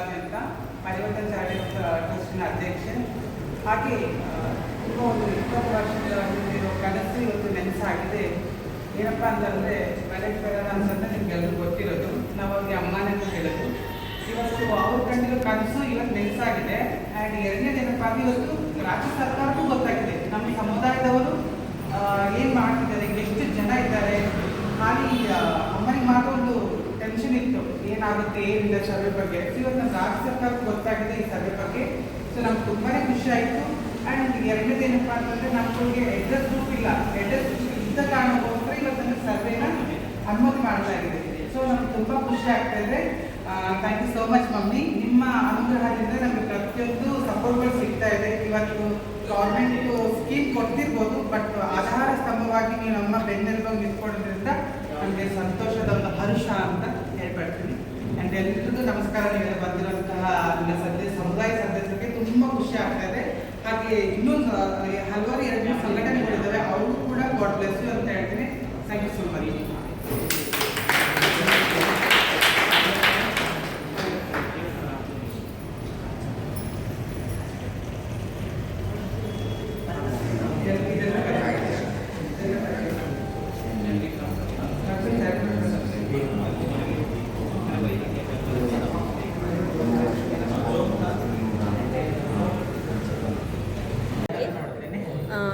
ಶಿವಾಜಿ ಅಂತ ಪರಿವರ್ತನ ಚಾರಿಟಬಲ್ ಟ್ರಸ್ಟಿನ ಅಧ್ಯಕ್ಷೆ. ಹಾಗೆ ತುಂಬ ಒಂದು 20 ವರ್ಷದ ಹಿಂದಿರೋ ಕನಸು ಇವತ್ತು ನೆನಸಾಗಿದೆ. ಏನಪ್ಪ ಅಂತಂದರೆ ವೆಲೆಟ್ ಫೆರರ್ ಅಂತಂದರೆ ನಿಮ್ಗೆಲ್ಲರೂ ಗೊತ್ತಿರೋದು, ನಾವು ಅವ್ರಿಗೆ ಅಮ್ಮನೇ ಅಂತ ಹೇಳೋದು. ಇವತ್ತು ಅವ್ರು ಕಂಡಿರೋ ಕನಸು ಇವತ್ತು ನೆನಸಾಗಿದೆ. ಆ್ಯಂಡ್ ಎರಡನೇದೇನಪ್ಪ ಅಂದರೆ ಇವತ್ತು ರಾಜ್ಯ ಸರ್ಕಾರಕ್ಕೂ ಗೊತ್ತಾಗಿದೆ ನಮ್ಮ ಸಮುದಾಯದವರು ಏನು ಮಾಡ್ತಿದ್ದಾರೆ, ಎಷ್ಟು ಜನ ಇದ್ದಾರೆ. ಖಾಲಿ ಅಮ್ಮನಿಗೆ ಮಾತ್ರ ಒಂದು ಟೆನ್ಷನ್ ಇತ್ತು, ಏನಾಗುತ್ತೆ ಏನಿಲ್ಲ ಸರ್ವೆ ಬಗ್ಗೆ. ಇವತ್ತು ನಮ್ಮ ರಾಜ್ಯ ಸರ್ಕಾರಕ್ಕೂ ಗೊತ್ತಾಗಿದೆ ಈ ಸರ್ವೆ ಬಗ್ಗೆ. ಸೊ ನಮ್ಗೆ ತುಂಬಾ ಖುಷಿ ಆಯಿತು. ಆ್ಯಂಡ್ ಎರಡನೇದೇನಪ್ಪ ಅಂತಂದರೆ ನಮಗೆ ಅಡ್ರೆಸ್ ಗ್ರೂಪ್ ಇಲ್ಲ, ಅಡ್ರೆಸ್ ಇದ್ದ ಕಾರಣಕ್ಕೋಸ್ಕರ ಇವತ್ತು ನನ್ನ ಸರ್ವೆನ ಅನುಮತಿ ಮಾಡ್ತಾ ಇದೆ. ಸೊ ನಮ್ಗೆ ತುಂಬ ಖುಷಿ ಆಗ್ತಾ ಇದೆ. Thank you so much mummy. ನಿಮ್ಮ ಅನುಗ್ರಹದಿಂದ ನಮಗೆ ಪ್ರತಿಯೊಂದು ಸಪೋರ್ಟ್ಗಳು ಸಿಗ್ತಾ ಇದೆ. ಇವತ್ತು ಗೌರ್ಮೆಂಟ್ ಸ್ಕೀಮ್ ಕೊಡ್ತಿರ್ಬೋದು, ಬಟ್ ಆಧಾರ ಸ್ತಂಭವಾಗಿ ನೀವು ನಮ್ಮ ಬೆನ್ನೆಲುಬಾಗಿ ನಿಂತ್ಕೊಳ್ಳೋದ್ರಿಂದ ನಮಗೆ ಸಂತೋಷದ ಒಂದು ಹರ್ಷ ಅಂತ ಹೇಳ್ಬಿಡ್ತೀನಿ. ಆ್ಯಂಡ್ ಎಲ್ಲರಿಗೂ ನಮಸ್ಕಾರ. ನೀವೆಲ್ಲ ಬಂದಿರುವಂತಹ ನನ್ನ ಸಮುದಾಯ ಸದಸ್ಯರಿಗೆ ತುಂಬ ಖುಷಿ ಆಗ್ತಾ ಇದೆ. ಹಾಗೆ ಇನ್ನೂ ಹಲವಾರು 2 ಸಂಘಟನೆಗಳಿದ್ದಾವೆ, ಅವ್ರಿಗೂ ಕೂಡ ಗಾಡ್ ಬ್ಲೆಸ್ ಯು ಅಂತ ಹೇಳ್ತೀನಿ. Thank you so much.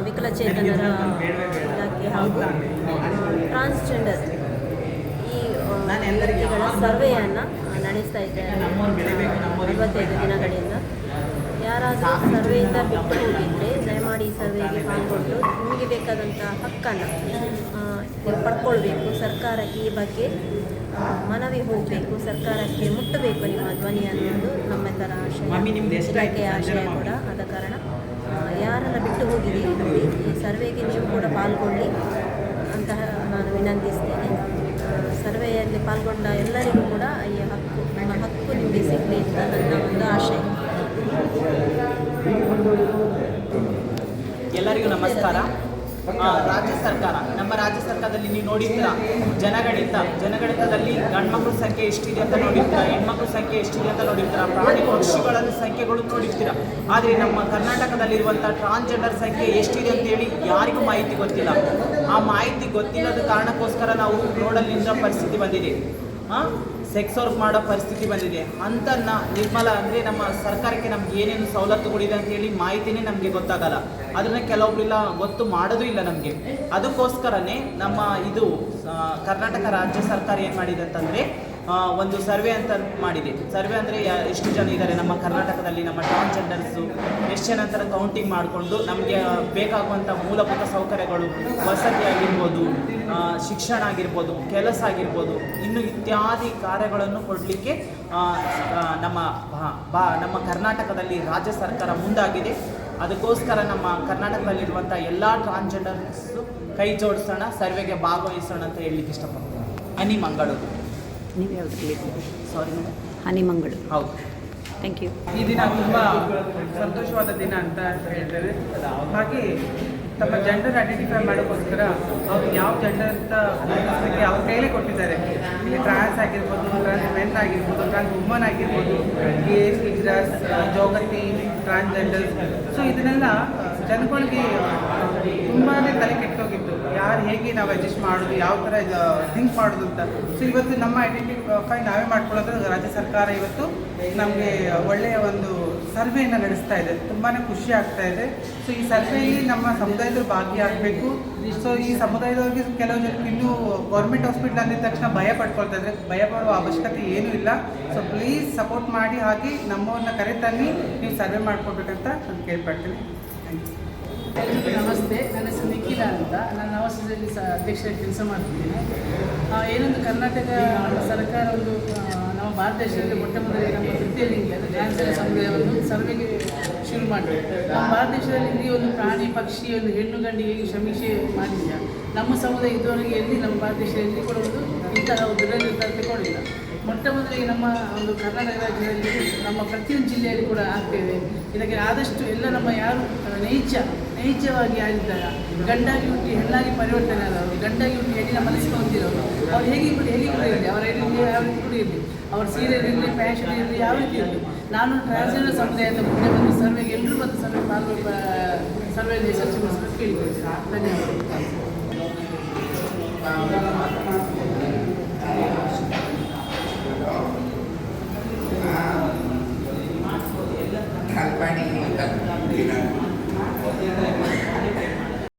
ವಿಕಲಚೇತನರ ಇಲಾಖೆ ಹಾಗೂ ಟ್ರಾನ್ಸ್ಜೆಂಡರ್ ಈ ವ್ಯಕ್ತಿಗಳ ಸರ್ವೆಯನ್ನು ನಡೆಸ್ತಾ ಇದ್ದಾರೆ 45 ದಿನಗಳಿಂದ. ಯಾರಾದರೂ ಸರ್ವೆಯಿಂದ ಬಿಟ್ಟು ಹೋಗಿದ್ದರೆ ದಯಮಾಡಿ ಈ ಸರ್ವೆಗೆ ಪಾಲ್ಗೊಂಡು ನಿಮಗೆ ಬೇಕಾದಂಥ ಹಕ್ಕನ್ನು ನೀವು ಪಡ್ಕೊಳ್ಬೇಕು. ಸರ್ಕಾರಕ್ಕೆ ಈ ಬಗ್ಗೆ ಮನವಿ ಹೋಗಬೇಕು, ಸರ್ಕಾರಕ್ಕೆ ಮುಟ್ಟಬೇಕು ನಿಮ್ಮ ಧ್ವನಿ ಅನ್ನೋದು ನಮ್ಮೆಲ್ಲರ ಆಶಯ, ಇಲಾಖೆಯ ಆಶಯ ಕೂಡ. ಆದ ಕಾರಣ ಯಾರೆಲ್ಲ ಬಿಟ್ಟು ಹೋಗಿದ್ದೀರಿ ನೋಡಿ, ಈ ಸರ್ವೆಗೆ ನೀವು ಕೂಡ ಪಾಲ್ಗೊಳ್ಳಿ ಅಂತ ನಾನು ವಿನಂತಿಸ್ತೇನೆ. ಸರ್ವೆಯಲ್ಲಿ ಪಾಲ್ಗೊಂಡ ಎಲ್ಲರಿಗೂ ಕೂಡ ಈ ಹಕ್ಕು ನಿಮಗೆ ಸಿಗಲಿ ಅಂತ ನನ್ನ ಒಂದು ಆಶಯ. ಎಲ್ಲರಿಗೂ ನಮಸ್ಕಾರ. ರಾಜ್ಯ ಸರ್ಕಾರ, ನಮ್ಮ ರಾಜ್ಯ ಸರ್ಕಾರದಲ್ಲಿ ನೀವು ನೋಡಿದ್ದೀರಾ ಜನಗಣಿತದಲ್ಲಿ ಗಂಡ್ಮಕ್ಳ ಸಂಖ್ಯೆ ಎಷ್ಟಿದೆ ಅಂತ ನೋಡಿರ್ತೀರಾ, ಹೆಣ್ಮಕ್ಳ ಸಂಖ್ಯೆ ಎಷ್ಟಿದೆ ಅಂತ ನೋಡಿರ್ತೀರಾ, ಪ್ರಾಣಿ ಪಕ್ಷಿಗಳ ಸಂಖ್ಯೆಗಳು ನೋಡಿರ್ತೀರಾ. ಆದರೆ ನಮ್ಮ ಕರ್ನಾಟಕದಲ್ಲಿರುವಂಥ ಟ್ರಾನ್ಸ್ಜೆಂಡರ್ ಸಂಖ್ಯೆ ಎಷ್ಟಿದೆ ಅಂತೇಳಿ ಯಾರಿಗೂ ಮಾಹಿತಿ ಗೊತ್ತಿಲ್ಲ. ಆ ಮಾಹಿತಿ ಗೊತ್ತಿಲ್ಲದ ಕಾರಣಕ್ಕೋಸ್ಕರ ನಾವು ರೋಡಲ್ಲಿ ನಿಂತ ಪರಿಸ್ಥಿತಿ ಬಂದಿದೆ, ಸೆಕ್ಸ್ ವರ್ಕ್ ಮಾಡೋ ಪರಿಸ್ಥಿತಿ ಬಂದಿದೆ. ಅಂತನ್ನ ನಿರ್ಮಲ ಅಂದರೆ ನಮ್ಮ ಸರ್ಕಾರಕ್ಕೆ ನಮ್ಗೆ ಏನೇನು ಸವಲತ್ತುಗಳಿದೆ ಅಂತೇಳಿ ಮಾಹಿತಿನೇ ನಮಗೆ ಗೊತ್ತಾಗಲ್ಲ. ಅದನ್ನು ಕೆಲವೊಬ್ಬರಿಲ್ಲ ಗೊತ್ತು ಮಾಡೋದು ಇಲ್ಲ ನಮಗೆ. ಅದಕ್ಕೋಸ್ಕರನೇ ನಮ್ಮ ಇದು ಕರ್ನಾಟಕ ರಾಜ್ಯ ಸರ್ಕಾರ ಏನು ಮಾಡಿದೆ ಅಂತಂದರೆ ಒಂದು ಸರ್ವೆ ಅಂತ ಮಾಡಿದೆ. ಸರ್ವೆ ಅಂದರೆ ಎಷ್ಟು ಜನ ಇದ್ದಾರೆ ನಮ್ಮ ಕರ್ನಾಟಕದಲ್ಲಿ, ನಮ್ಮ ಟ್ರಾನ್ಸ್ಜೆಂಡರ್ಸು ಎಷ್ಟು ಜನ ಅಂತ ಕೌಂಟಿಂಗ್ ಮಾಡಿಕೊಂಡು ನಮಗೆ ಬೇಕಾಗುವಂಥ ಮೂಲಭೂತ ಸೌಕರ್ಯಗಳು, ವಸತಿ ಆಗಿರ್ಬೋದು, ಶಿಕ್ಷಣ ಆಗಿರ್ಬೋದು, ಕೆಲಸ ಆಗಿರ್ಬೋದು, ಇನ್ನು ಇತ್ಯಾದಿ ಕಾರ್ಯಗಳನ್ನು ಕೊಡಲಿಕ್ಕೆ ನಮ್ಮ ಕರ್ನಾಟಕದಲ್ಲಿ ರಾಜ್ಯ ಸರ್ಕಾರ ಮುಂದಾಗಿದೆ. ಅದಕ್ಕೋಸ್ಕರ ನಮ್ಮ ಕರ್ನಾಟಕದಲ್ಲಿರುವಂಥ ಎಲ್ಲ ಟ್ರಾನ್ಸ್ಜೆಂಡರ್ಸು ಕೈ ಜೋಡಿಸೋಣ, ಸರ್ವೆಗೆ ಭಾಗವಹಿಸೋಣ ಅಂತ ಹೇಳಲಿಕ್ಕೆ ಇಷ್ಟಪಡ್ತೀನಿ. ಹನಿ ಮಂಗಳೂರು. ನೀವು ಯಾವುದ್ರಲ್ಲಿ? ಸಾರಿ ಮೇಡಮ್, ಹನಿ ಮಂಗಳೂರು. ಹೌದು. Thank you. ಈ ದಿನ ತುಂಬ ಸಂತೋಷವಾದ ದಿನ ಅಂತ ಹೇಳ್ತೇನೆ. ಹಾಗೆ ತಮ್ಮ ಜೆಂಡರ್ ಐಡೆಂಟಿಫೈ ಮಾಡೋಕ್ಕೋಸ್ಕರ ಅವ್ರು ಯಾವ ಜೆಂಡರ್ ಅಂತ ಅವ್ರ ಕೈಲೇ ಕೊಟ್ಟಿದ್ದಾರೆ. ಇಲ್ಲಿ ಟ್ರಾನ್ಸ್ ಆಗಿರ್ಬೋದು, ಟ್ರಾನ್ಸ್ ಮೆನ್ ಆಗಿರ್ಬೋದು, ಟ್ರಾನ್ಸ್ ವುಮನ್ ಆಗಿರ್ಬೋದು, ಗೇಸ್, ಇಜ್ರಾಸ್, ಜೋಗತಿ, ಟ್ರಾನ್ಸ್ಜೆಂಡರ್. ಸೊ ಇದನ್ನೆಲ್ಲ ಜನಗಳಿಗೆ ತುಂಬಾ ತಲೆ ಕೆಟ್ಟೋಗಿತ್ತು, ಯಾರು ಹೇಗೆ ನಾವು ಅಡ್ಜಸ್ಟ್ ಮಾಡೋದು, ಯಾವ ಥರ ಥಿಂಕ್ ಮಾಡೋದು ಅಂತ. ಸೊ ಇವತ್ತು ನಮ್ಮ ಐಡೆಂಟಿಫೈ ನಾವೇ ಮಾಡ್ಕೊಳ್ಳೋದು. ರಾಜ್ಯ ಸರ್ಕಾರ ಇವತ್ತು ನಮಗೆ ಒಳ್ಳೆಯ ಒಂದು ಸರ್ವೆಯನ್ನು ನಡೆಸ್ತಾ ಇದೆ, ತುಂಬಾ ಖುಷಿ ಆಗ್ತಾ ಇದೆ. ಸೊ ಈ ಸರ್ವೆಯಲ್ಲಿ ನಮ್ಮ ಸಮುದಾಯದವರು ಭಾಗಿಯಾಗಬೇಕು. ಸೊ ಈ ಸಮುದಾಯದವ್ರಿಗೆ ಕೆಲವು ಜನಕ್ಕೆ ಇನ್ನೂ ಗೌರ್ಮೆಂಟ್ ಹಾಸ್ಪಿಟಲ್ ಅಂದಿದ ತಕ್ಷಣ ಭಯ ಪಡ್ಕೊಳ್ತಾ ಇದ್ದಾರೆ. ಭಯ ಪಡುವ ಅವಶ್ಯಕತೆ ಏನೂ ಇಲ್ಲ. ಸೊ ಪ್ಲೀಸ್ ಸಪೋರ್ಟ್ ಮಾಡಿ, ಹಾಗೆ ನಮ್ಮವ್ರನ್ನ ಕರೆ ತನ್ನಿ ನೀವು ಸರ್ವೆ ಮಾಡ್ಕೊಳ್ಬೇಕಂತ ನಾನು ಕೇಳ್ಪಡ್ತೀನಿ. Thank you. ಎಲ್ಲರಿಗೂ ನಮಸ್ತೆ. ನನ್ನ ಹೆಸರು ನಿಖಿಲ ಅಂತ. ನಾನು ನವಸದಲ್ಲಿ ಅಧ್ಯಕ್ಷರಾಗಿ ಕೆಲಸ ಮಾಡ್ತಿದ್ದೇನೆ. ಏನೊಂದು ಕರ್ನಾಟಕ ಸರ್ಕಾರ ಒಂದು ನಮ್ಮ ಭಾರತ ದೇಶದಲ್ಲಿ ಮೊಟ್ಟ ಮೊದಲೇ ನಮ್ಮ ತೃತೀಯ ಲಿಂಗಿ ಅಂದರೆ ಟ್ರಾನ್ಸ್ಜೆಂಡರ್ ಸಮುದಾಯವನ್ನು ಸರ್ವೆಗೆ ಶುರು ಮಾಡಿದೆ. ನಮ್ಮ ಭಾರತ ದೇಶದಲ್ಲಿ ಇಲ್ಲಿ ಒಂದು ಪ್ರಾಣಿ ಪಕ್ಷಿ ಒಂದು ಹೆಣ್ಣು ಗಂಡಿಗೆ ಸಮೀಕ್ಷೆ ಮಾಡಿಲ್ಲ. ನಮ್ಮ ಸಮುದಾಯ ಇದುವರೆಗೆ ಎಲ್ಲಿ ನಮ್ಮ ಭಾರತ ದೇಶದಲ್ಲಿ ಕೂಡ ಒಂದು ಇಂತಹ ದೃಢ ನಿರ್ಧಾರ ತಗೊಂಡಿಲ್ಲ. ಮೊಟ್ಟ ಮೊದಲಿಗೆ ನಮ್ಮ ಒಂದು ಕರ್ನಾಟಕ ರಾಜ್ಯದಲ್ಲಿ ನಮ್ಮ ಪ್ರತಿಯೊಂದು ಜಿಲ್ಲೆಯಲ್ಲಿ ಕೂಡ ಆಗ್ತಾಯಿದೆ. ಇದಕ್ಕೆ ಆದಷ್ಟು ಎಲ್ಲ ನಮ್ಮ ಯಾರು ನೈಜ ನೈಜವಾಗಿ ಆಗಿದ್ದಾರೆ. ಗಂಡಾಗಿ ಹುಟ್ಟಿ ಹೆಣ್ಣಾಗಿ ಪರಿವರ್ತನೆ ಆದವರು, ಗಂಡಾಗಿ ಹುಟ್ಟಿ ಹೆಣ್ಣಿನ ಮನಸ್ಸಿಗೆ ಹೊಂದಿರೋರು, ಅವ್ರು ಹೇಗೆ ಕೂಡ ಇರಲಿ, ಅವರ ಐಡೆಂಟಿ ಯಾವ ರೀತಿ ಕೂಡ ಇರಲಿ, ಅವ್ರ ಸೀರೆ ಇರಲಿ, ಫ್ಯಾಷನ್ ಇರಲಿ, ಯಾವ ರೀತಿ ಇರಲಿ. ನಾನು ಟ್ರಾನ್ಸ್ಜೆಂಡರ್ ಸಮುದಾಯದ ಮುಂದೆ ಬಂದು ಸರ್ವೆಗೆ ಎಲ್ಲರೂ ಬಂದು ಸರ್ವೆಯಲ್ಲಿ ಯಶಸ್ವಿಗೊಳಿಸಲು ಕೇಳಿಕೊಳ್ತೀನಿ. ಧನ್ಯವಾದ. Kalpani